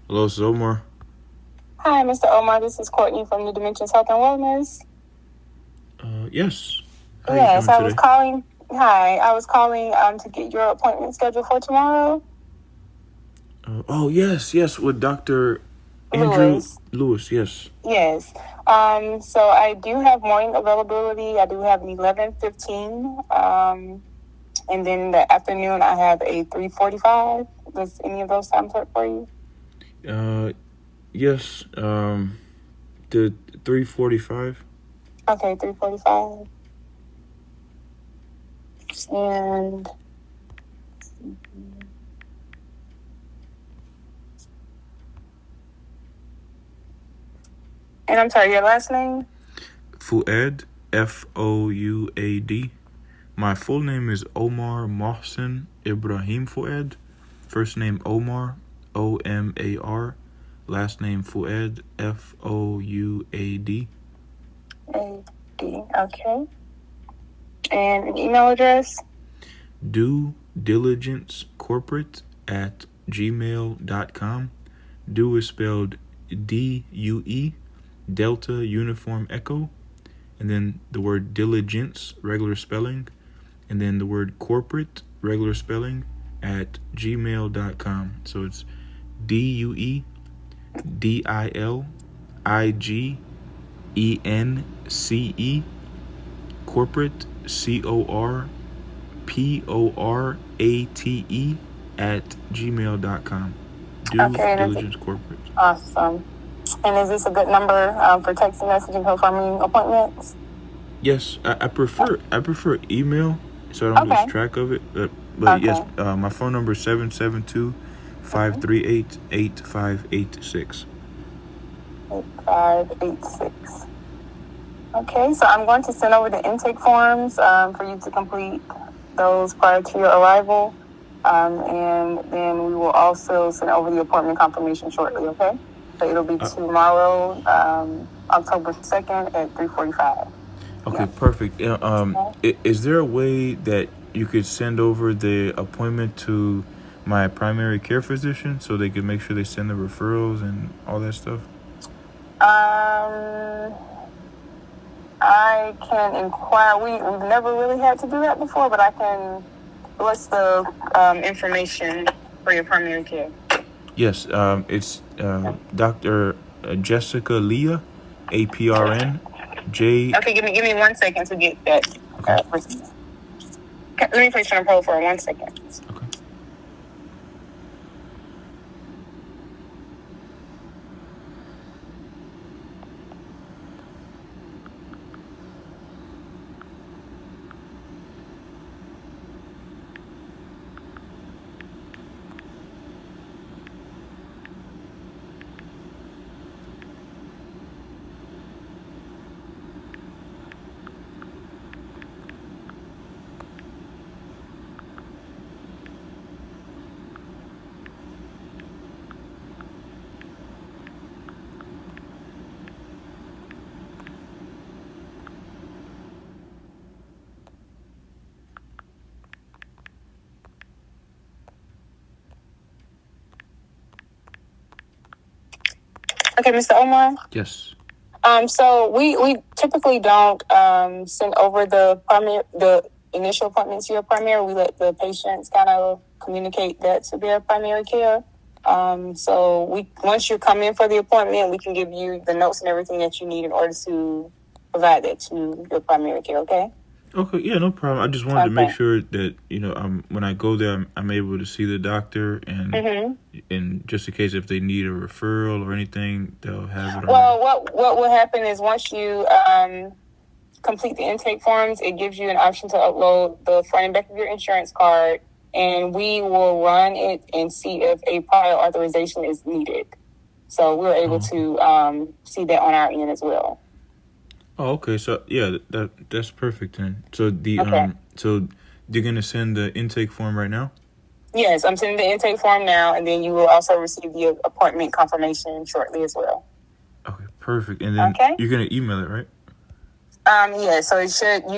Hello, this is Omar. Hi, Mr. Omar. This is Courtney from the Dimensions Health and Wellness. Yes. How you Yes, doing I was today? calling. Hi, I was calling to get your appointment scheduled for tomorrow. Yes, with Dr. Andrew Lewis. Lewis, yes. Yes. So I do have morning availability. I do have an 11:15. And then in the afternoon I have a 3:45. Does any of those times work for you? Yes, the 3:45. Okay, 3:45. And I'm sorry, your last name? Fuad, Fouad. My full name is Omar Mohsen Ibrahim Fuad. First name Omar, Omar. Last name Fuad, Fouad. A-D. Okay. And an email address? Due Diligence Corporate at gmail.com. Due is spelled DUE, Delta Uniform Echo, and then the word diligence, regular spelling, and then the word corporate, regular spelling, at gmail.com. So it's DUEDILIGENCE, corporate, CORPORATE, at gmail.com. Due Okay, Diligence Corporate. awesome. And is this a good number for text messaging confirming appointments? Yes, I prefer email so I don't lose Okay. track of it. But Okay. yes, my phone number is 772-538-8586. 8586. Okay, so I'm going to send over the intake forms for you to complete those prior to your arrival. And then we will also send over the appointment confirmation shortly, okay? So it'll be tomorrow, October 2nd at 3:45. Okay, Yeah. perfect. Is there a way that you could send over the appointment to my primary care physician so they could make sure they send the referrals and all that stuff? I can inquire. We've never really had to do that before, but I can. What's the information for your primary care? Yes, it's Dr. Jessica Leah, APRN, J. Okay, give me 1 second to get that. Okay. Let me place you on hold for 1 second. Okay. Okay, Mr. Omar. Yes. So we typically don't send over the initial appointment to your primary. We let the patients kind of communicate that to their primary care. So once you come in for the appointment, we can give you the notes and everything that you need in order to provide that to your primary care. Okay. Okay, yeah, no problem. I just wanted to make sure that when I go there, I'm able to see the doctor, and just in case if they need a referral or anything, they'll have it. Well, what will happen is once you complete the intake forms, it gives you an option to upload the front and back of your insurance card, and we will run it and see if a prior authorization is needed. So we're able to see that on our end as well. Oh, okay. So yeah, that's perfect then. So so you're gonna send the intake form right now? Yes, I'm sending the intake form now, and then you will also receive the appointment confirmation shortly as well. Okay, perfect. And then you're gonna email it, right? Yeah. So you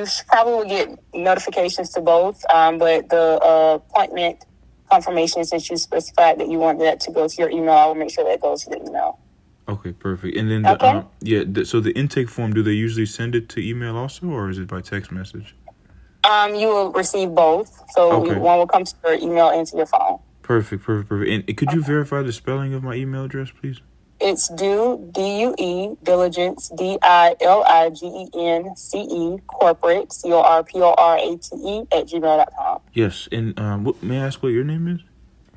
should probably get notifications to both. But the appointment confirmation, since you specified that you want that to go to your email. I will make sure that goes to the email. Okay, perfect. And then Okay. so the intake form, do they usually send it to email also, or is it by text message? You will receive both. So Okay. one will come to your email and to your phone. Perfect. And could you verify the spelling of my email address, please? It's DUE, diligence, DILIGENCE, corporate, CORPORATE @gmail.com. Yes. And may I ask what your name is?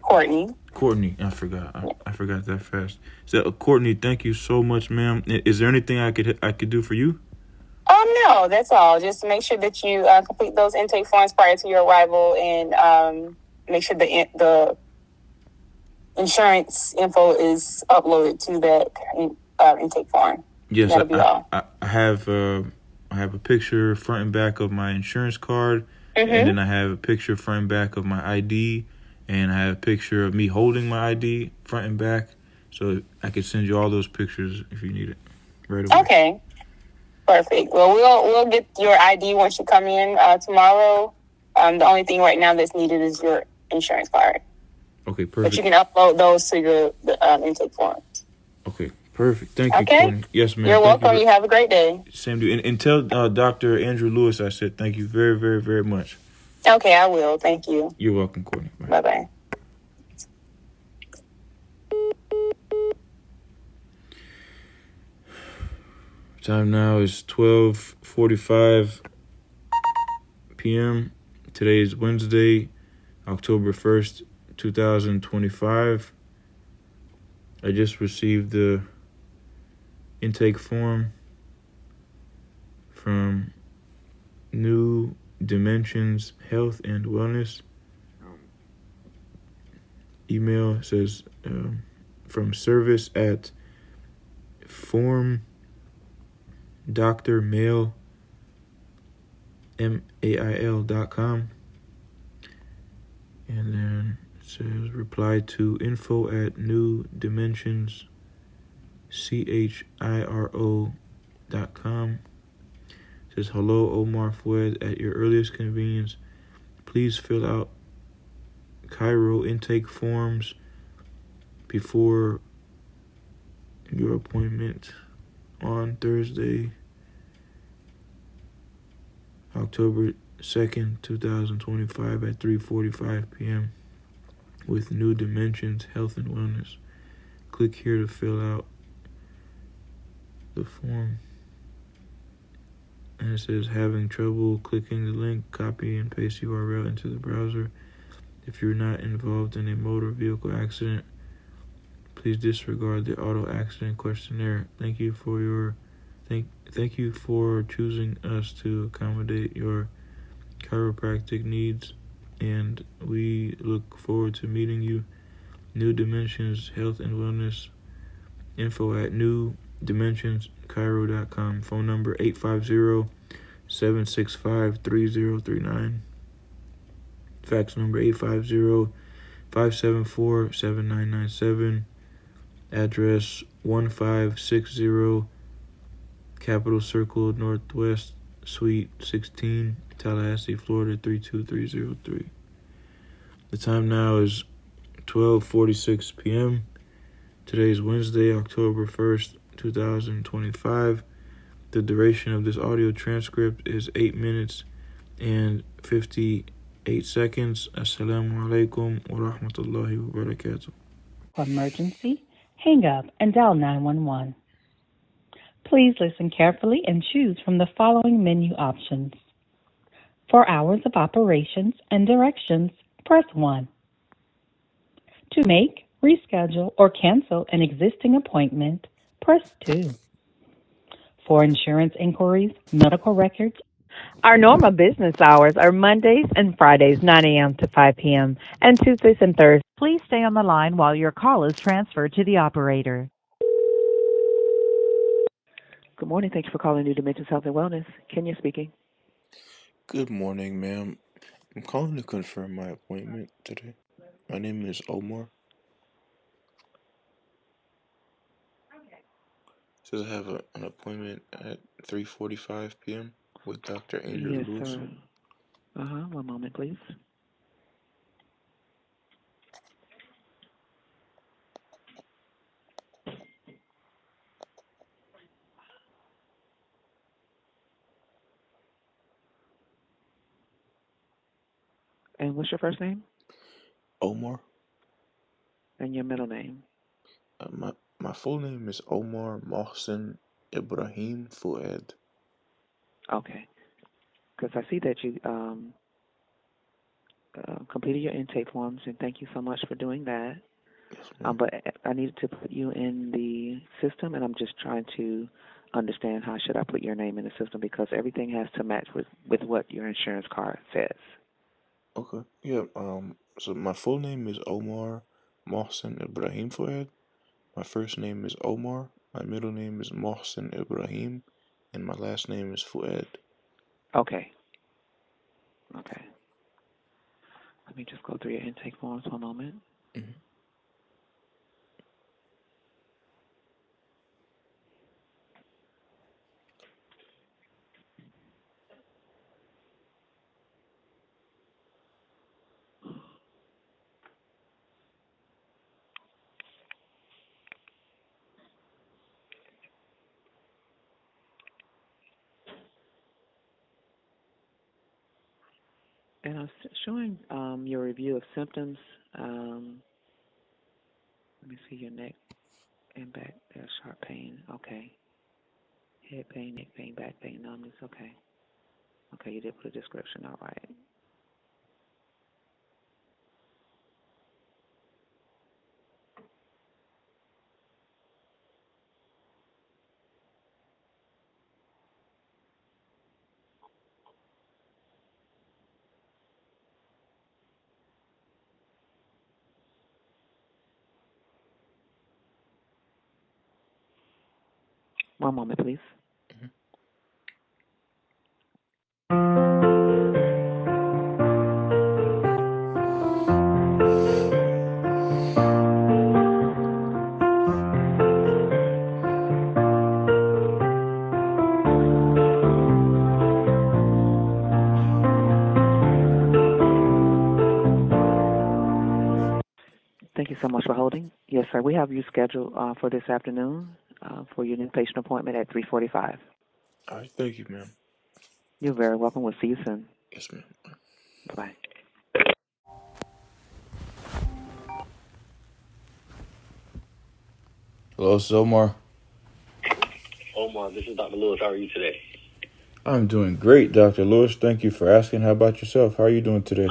Courtney. Courtney. I forgot. I forgot that fast. So, Courtney, thank you so much, ma'am. Is there anything I could do for you? No, that's all. Just make sure that you complete those intake forms prior to your arrival, and make sure the insurance info is uploaded to that intake form. Yes, That'll be all. I have a picture front and back of my insurance card, Mm-hmm. and then I have a picture front and back of my ID, and I have a picture of me holding my ID front and back. So I could send you all those pictures if you need it right away. Okay, perfect. Well, we'll get your ID once you come in tomorrow. The only thing right now that's needed is your insurance card. Okay, perfect. But you can upload those to your intake forms. Okay, perfect. Thank you, Okay. Courtney. Yes, ma'am. You're welcome. You have a great day. Same to you. And tell Dr. Andrew Lewis I said thank you very, very, very much. Okay, I will. Thank you. You're welcome, Courtney. Bye-bye. Time now is 12:45 p.m. Today is Wednesday, October 1st, 2025. I just received the intake form from New Dimensions Health and Wellness. Email says from service at formdrmail.com, and then it says reply to info@newdimensionschiro.com. It says hello, Omar Fuad. At your earliest convenience, please fill out Chiro intake forms before your appointment on Thursday, October 2nd, 2025 at 3:45 p.m. with New Dimensions Health and Wellness. Click here to fill out the form. And it says having trouble clicking the link, copy and paste URL into the browser. If you're not involved in a motor vehicle accident, please disregard the auto accident questionnaire. Thank you for choosing us to accommodate your chiropractic needs, and we look forward to meeting you. New Dimensions Health and Wellness. info@newdimensionschiro.com. Phone number 850-765-3039. Fax number 850-574-7997. Address 1560 Capitol Circle Northwest, Suite 16, Tallahassee, Florida 32303. The time now is 12:46 p.m. Today is Wednesday, October 1st, 2025. The duration of this audio transcript is 8 minutes and 58 seconds. Assalamu alaikum wa rahmatullahi wa barakatuh. Emergency, hang up and dial 911. Please listen carefully and choose from the following menu options. For hours of operations and directions, press 1. To make, reschedule, or cancel an existing appointment, press 2. For insurance inquiries, medical records, our normal business hours are Mondays and Fridays, 9 a.m. to 5 p.m., and Tuesdays and Thursdays. Please stay on the line while your call is transferred to the operator. Good morning. Thank you for calling New Dimensions Health and Wellness. Kenya speaking. Good morning, ma'am. I'm calling to confirm my appointment today. My name is Omar. It says I have an appointment at 3:45 p.m. with Dr. Andrew Yes, Lewis. sir. One moment, please. And what's your first name Omar. and your middle name? My full name is Omar Mohsen Ibrahim Fuad. Okay. Because I see that you completed your intake forms, and thank you so much for doing that. Yes, ma'am. But I needed to put you in the system, and I'm just trying to understand how should I put your name in the system because everything has to match with what your insurance card says. Okay. Yeah. So my full name is Omar Mohsen Ibrahim Fuad. My first name is Omar. My middle name is Mohsen Ibrahim, and my last name is Fuad. Okay. Okay. Let me just go through your intake forms one moment. Mhm. And I'm showing your review of symptoms. Let me see your neck and back. There's sharp pain. Okay. Head pain, neck pain, back pain, numbness. Okay. Okay, you did put a description. All right. One moment, please. Thank you so much for holding. Yes, sir. We have you scheduled for this afternoon for your new patient appointment at 3:45. All right. Thank you, ma'am. You're very welcome. We'll see you soon. Yes, ma'am. Bye. Hello, this is Omar. Omar, this is Dr. Lewis. How are you today? I'm doing great, Dr. Lewis. Thank you for asking. How about yourself? How are you doing today?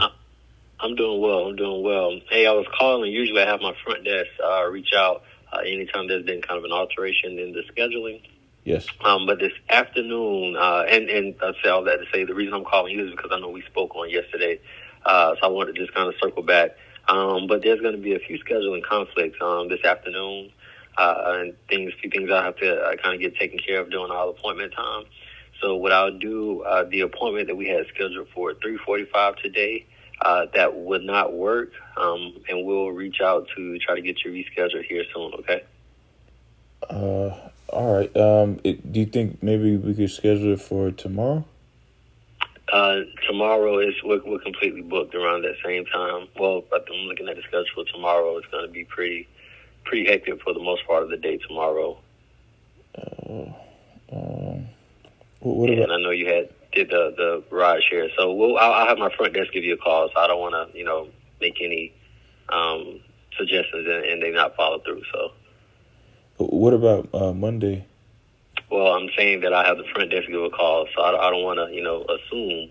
I'm doing well. I'm doing well. Hey, I was calling. Usually I have my front desk reach out anytime there's been kind of an alteration in the scheduling. Yes. But this afternoon, and I say all that to say the reason I'm calling you is because I know we spoke on yesterday. So I wanted to just kind of circle back. But there's going to be a few scheduling conflicts this afternoon, and few things I have to kind of get taken care of during our appointment time. So what I'll do, the appointment that we had scheduled for 3:45 today, that would not work, and we'll reach out to try to get you rescheduled here soon. Okay. All right. Do you think maybe we could schedule it for tomorrow? Tomorrow we're completely booked around that same time. Well, I'm looking at the schedule for tomorrow. It's going to be pretty hectic for the most part of the day tomorrow. What about? And I know you did the ride share, so I'll have my front desk give you a call. So I don't want to make any suggestions and they not follow through. So. What about Monday? Well, I'm saying that I have the front desk give a call, so I don't want to, assume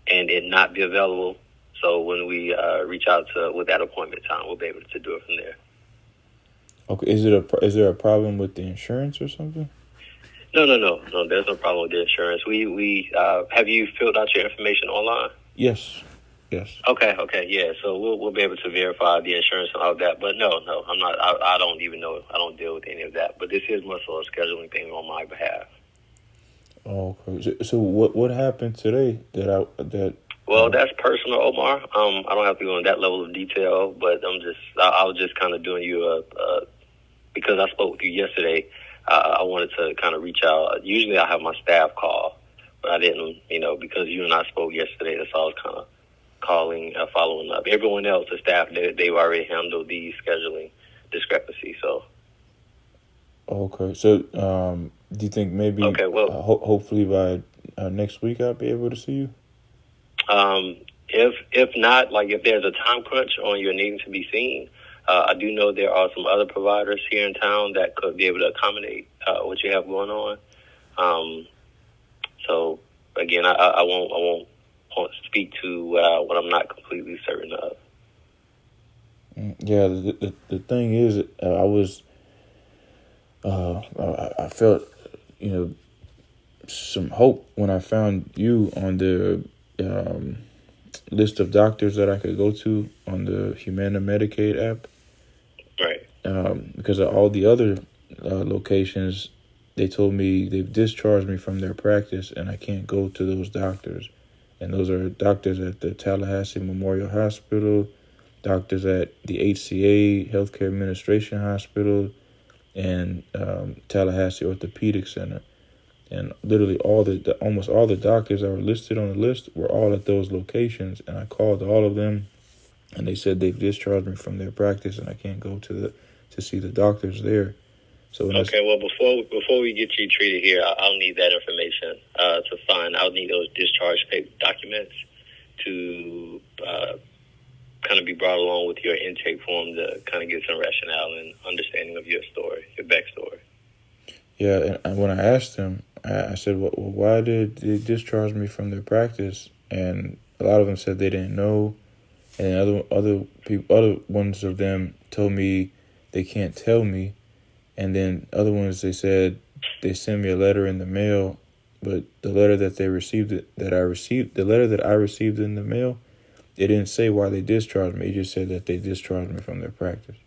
and it not be available. So when we reach out with that appointment time, we'll be able to do it from there. Okay. Is there a problem with the insurance or something? No. There's no problem with the insurance. We have you filled out your information online? Yes. Okay, yeah. So we'll be able to verify the insurance and all that. But no, I'm not. I don't even know. I don't deal with any of that. But this is more so a scheduling thing on my behalf. Oh, okay. So what happened today Well, that's personal, Omar. I don't have to go in that level of detail, but I was just kind of doing you because I spoke with you yesterday. I wanted to kind of reach out. Usually I have my staff call, but I didn't, because you and I spoke yesterday. That's all I was kind of calling, following up. Everyone else, the staff, they've already handled the scheduling discrepancy. So. Okay. So do you think maybe Okay, well, hopefully by next week I'll be able to see you? If not, like if there's a time crunch on your needing to be seen, I do know there are some other providers here in town that could be able to accommodate what you have going on. So again, I won't speak to what I'm not completely certain of. Yeah, the thing is, I felt, some hope when I found you on the list of doctors that I could go to on the Humana Medicaid app. Right. Because of all the other locations, they told me they've discharged me from their practice and I can't go to those doctors. And those are doctors at the Tallahassee Memorial Hospital, doctors at the HCA Healthcare Administration Hospital, and Tallahassee Orthopedic Center. And literally almost all the doctors that were listed on the list were all at those locations. And I called all of them, and they said they've discharged me from their practice, and I can't go to see the doctors there. So okay, well, before we get you treated here, I'll need that information to find. I'll need those discharge documents to kind of be brought along with your intake form to kind of get some rationale and understanding of your story, your backstory. Yeah, and when I asked them, I said, well, why did they discharge me from their practice? And a lot of them said they didn't know. And other ones of them told me they can't tell me. And then other ones, they said they sent me a letter in the mail, but the letter that I received in the mail, it didn't say why they discharged me. It just said that they discharged me from their practice.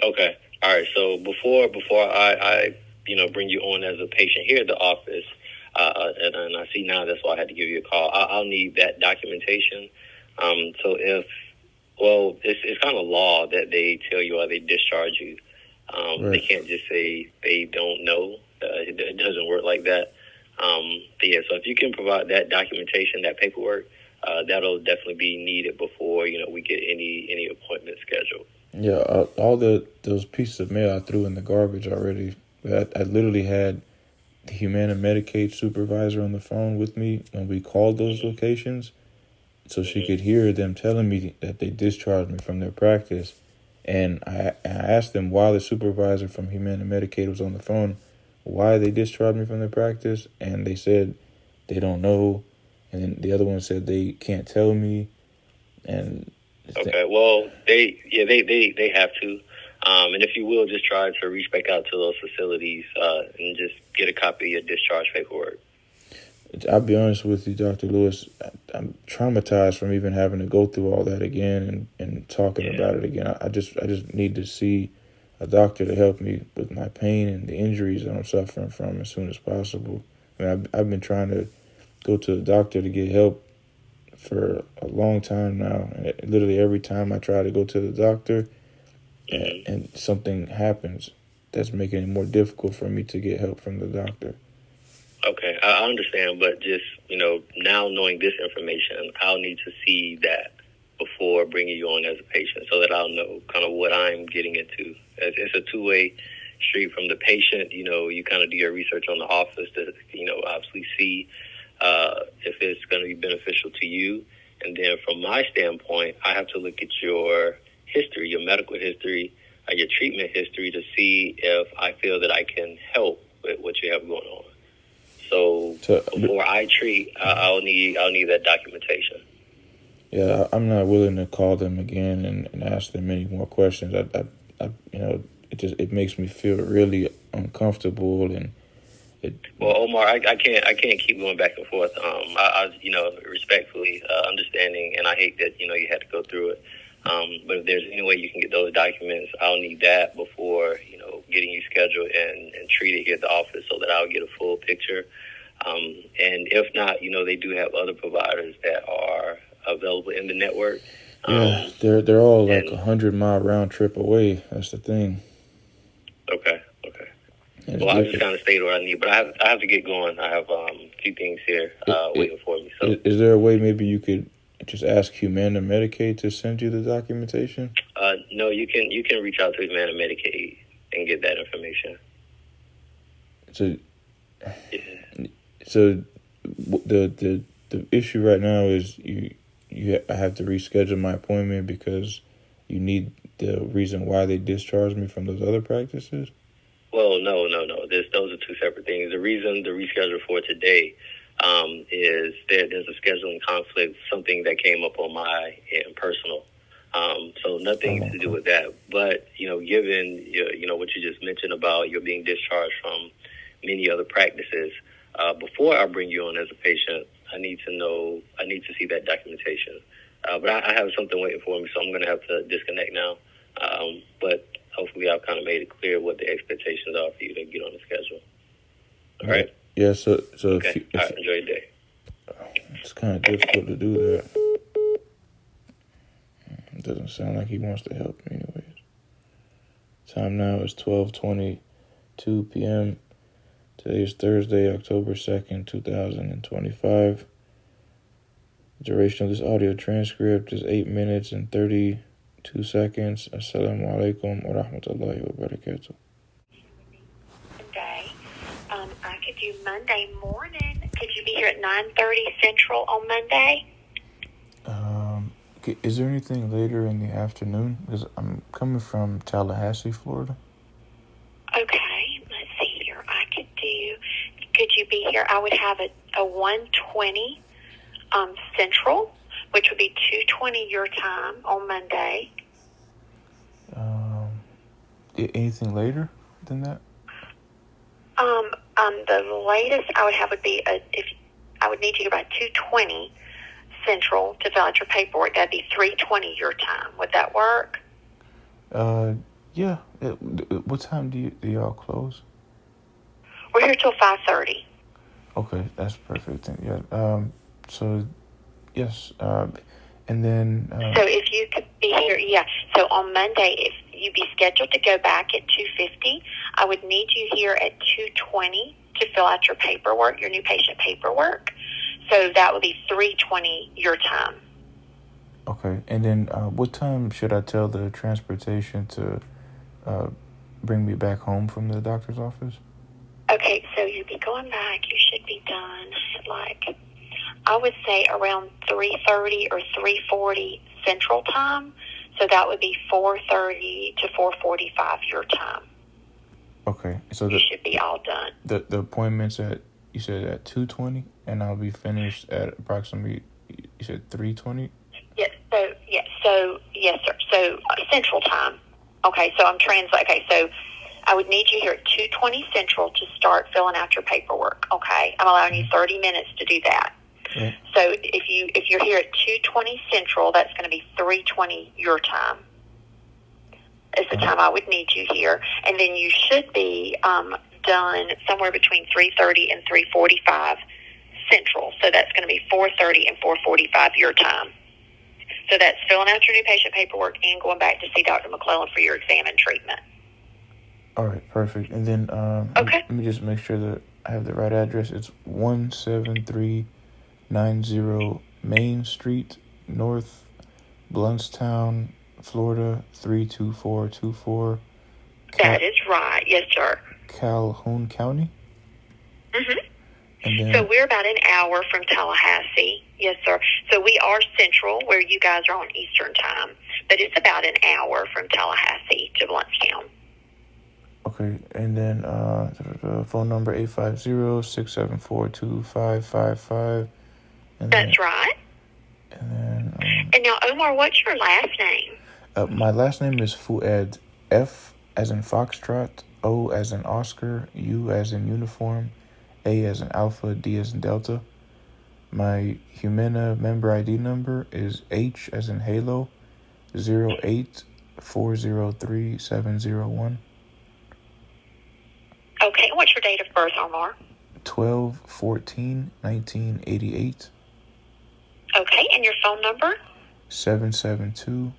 Okay. All right. So before I bring you on as a patient here at the office, and I see now that's why I had to give you a call. I'll need that documentation. So it's kind of law that they tell you or they discharge you. Right. They can't just say they don't know. It doesn't work like that. But yeah, so if you can provide that documentation, that paperwork, that'll definitely be needed before we get any appointment scheduled. Yeah, all those pieces of mail I threw in the garbage already. I literally had the Humana Medicaid supervisor on the phone with me when we called those locations, so she could hear them telling me that they discharged me from their practice. And I asked them while the supervisor from Humana Medicaid was on the phone why they discharged me from their practice, and they said they don't know. And then the other one said they can't tell me. And okay, well, they have to. And if you will, just try to reach back out to those facilities and just get a copy of your discharge paperwork. I'll be honest with you, Dr. Lewis, I'm traumatized from even having to go through all that again and talking about it again. I just need to see a doctor to help me with my pain and the injuries that I'm suffering from as soon as possible. I mean, I've been trying to go to a doctor to get help for a long time now. And literally every time I try to go to the doctor and something happens that's making it more difficult for me to get help from the doctor. Okay, I understand, but just, now knowing this information, I'll need to see that before bringing you on as a patient so that I'll know kind of what I'm getting into. It's a two-way street from the patient. You kind of do your research on the office to, obviously see if it's going to be beneficial to you. And then from my standpoint, I have to look at your history, your medical history, your treatment history to see if I feel that I can help with what you have going on. So before I treat, I'll need that documentation. Yeah, I'm not willing to call them again and ask them any more questions. It makes me feel really uncomfortable and. Well, Omar, I can't keep going back and forth. I respectfully understanding, and I hate that you had to go through it. But if there's any way you can get those documents, I'll need that before getting you scheduled and treated here at the office, so that I'll get a full picture. And if not, they do have other providers that are available in the network. Yeah, they're all like 100-mile round trip away. That's the thing. Okay. Well, I'll just kind of state what I need, but I have to get going. I have a few things here waiting for me. So, is there a way maybe you could just ask Humana Medicaid to send you the documentation? No, you can reach out to Humana Medicaid and get that information. So the issue right now is I have to reschedule my appointment because you need the reason why they discharged me from those other practices? Well, no. Those are two separate things. The reason the reschedule for today is there's a scheduling conflict, something that came up on my end personal. So nothing to do with that. But, given, what you just mentioned about you're being discharged from many other practices, before I bring you on as a patient, I need to see that documentation. But I have something waiting for me, so I'm going to have to disconnect now. But hopefully I've kind of made it clear what the expectations are for you to get on the schedule. All right? Yeah, so Okay. All right, enjoy your day. It's kind of difficult to do that. It doesn't sound like he wants to help me anyways. Time now is 12:22 p.m. Today is Thursday, October 2nd, 2025. The duration of this audio transcript is 8 minutes and 32 seconds. Assalamu alaikum wa rahmatullahi wa barakatuh. Day. I could do Monday morning. Could you be here at 9:30 Central on Monday? Is there anything later in the afternoon? Because I'm coming from Tallahassee, Florida. Okay, let's see here. Could you be here? I would have a 1:20 Central, which would be 2:20 your time on Monday. Anything later than that? The latest I would have would be if I would need you here by 2:20 Central to fill out your paperwork. That'd be 3:20 your time. Would that work? Yeah. What time do y'all close? We're here till 5:30. Okay, that's perfect. Yeah. So, yes. And then. So if you could be here, yeah. So on Monday, if you'd be scheduled to go back at 2:50, I would need you here at 2:20 to fill out your paperwork, your new patient paperwork. So that would be 3:20 your time. Okay, and then what time should I tell the transportation to bring me back home from the doctor's office? Okay, so you'd be going back. You should be done at I would say around 3:30 or 3:40 Central Time. So that would be 4:30 to 4:45 your time. Okay, so you should be all done. The appointment's you said at 2:20, and I'll be finished at approximately, you said 3:20? Yes, yes, sir. So Central Time. Okay, so I'm translating. Okay, so I would need you here at 2:20 Central to start filling out your paperwork. Okay, I'm allowing you 30 minutes to do that. Yeah. So if you're here at 2:20 Central, that's going to be 3:20 your time. Is the time I would need you here, and then you should be done somewhere between 3:30 and 3:45 Central. So that's going to be 4:30 and 4:45 your time. So that's filling out your new patient paperwork and going back to see Dr. McClellan for your exam and treatment. All right, perfect. And then okay. Let me just make sure that I have the right address. It's 17390 Main Street, North Bluntstown, Florida 32424. That is right. Yes, sir. Calhoun County? Mm-hmm. And then, so we're about an hour from Tallahassee. Yes, sir. So we are Central, where you guys are on Eastern Time. But it's about an hour from Tallahassee to Bluntstown. Okay. And then phone number 850-674-2555. That's right. And then... and now, Omar, what's your last name? My last name is Fuad. F as in Foxtrot, O as in Oscar, U as in Uniform, A as in Alpha, D as in Delta. My Humana member ID number is H as in Halo, 08403-701. Okay, what's your date of birth, Omar? 12/14/1988. Okay, and your phone number? 772-538-8586.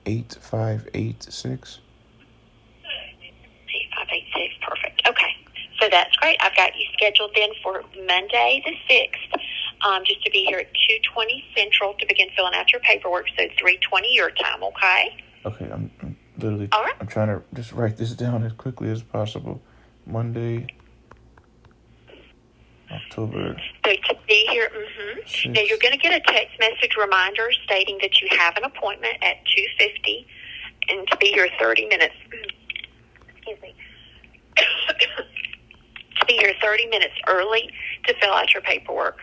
8586, perfect. Okay, so that's great. I've got you scheduled then for Monday the 6th, just to be here at 2:20 Central to begin filling out your paperwork, so 3:20 your time, okay? Okay, I'm literally, all right. I'm trying to just write this down as quickly as possible. Monday, October. So to be here, now you're going to get a text message reminder stating that you have an appointment at 2:50, and to be here 30 minutes. Excuse me. To be here 30 minutes early to fill out your paperwork.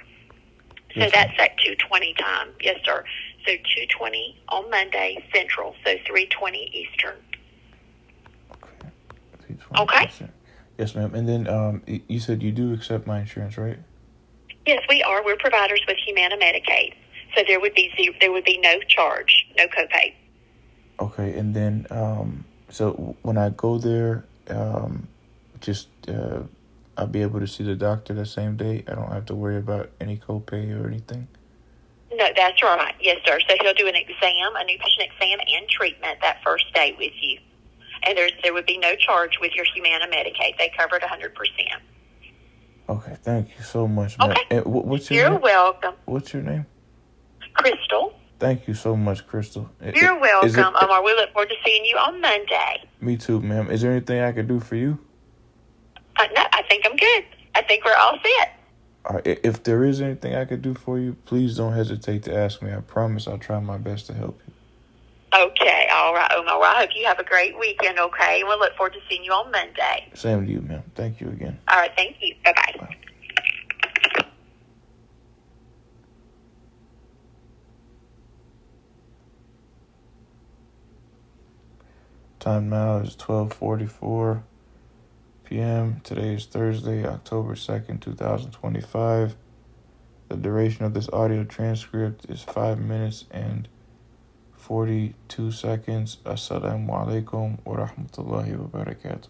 So Yes, that's at 2:20 time. Yes, sir. So 2:20 on Monday Central. So 3:20 Eastern. Okay. 320. Okay. Yes, ma'am. And then you said you do accept my insurance, right? Yes, we are. We're providers with Humana Medicaid. So there would be no charge, no copay. Okay. And then so when I go there, I'll be able to see the doctor the same day. I don't have to worry about any copay or anything. No, that's right. Yes, sir. So he'll do an exam, a new patient exam and treatment that first day with you. And there would be no charge with your Humana Medicaid. They cover it 100%. Okay, thank you so much, ma'am. Okay. And what's your You're name? welcome. What's your name? Crystal, Thank you so much, Crystal. you're Is welcome, it- Omar. We look forward to seeing you on Monday. Me too, ma'am. Is there anything I can do for you? No, I think I'm good. I think we're all set. All right, if there is anything I could do for you, please don't hesitate to ask me. I promise I'll try my best to help you. Okay, all right, Omar. Well, I hope you have a great weekend, okay? We'll look forward to seeing you on Monday. Same to you, ma'am. Thank you again. All right, thank you. Bye-bye. Bye. Time now is 12:44 p.m. Today is Thursday, October 2nd, 2025. The duration of this audio transcript is 5 minutes and 42 seconds. Assalamu alaikum wa rahmatullahi wa barakatuh.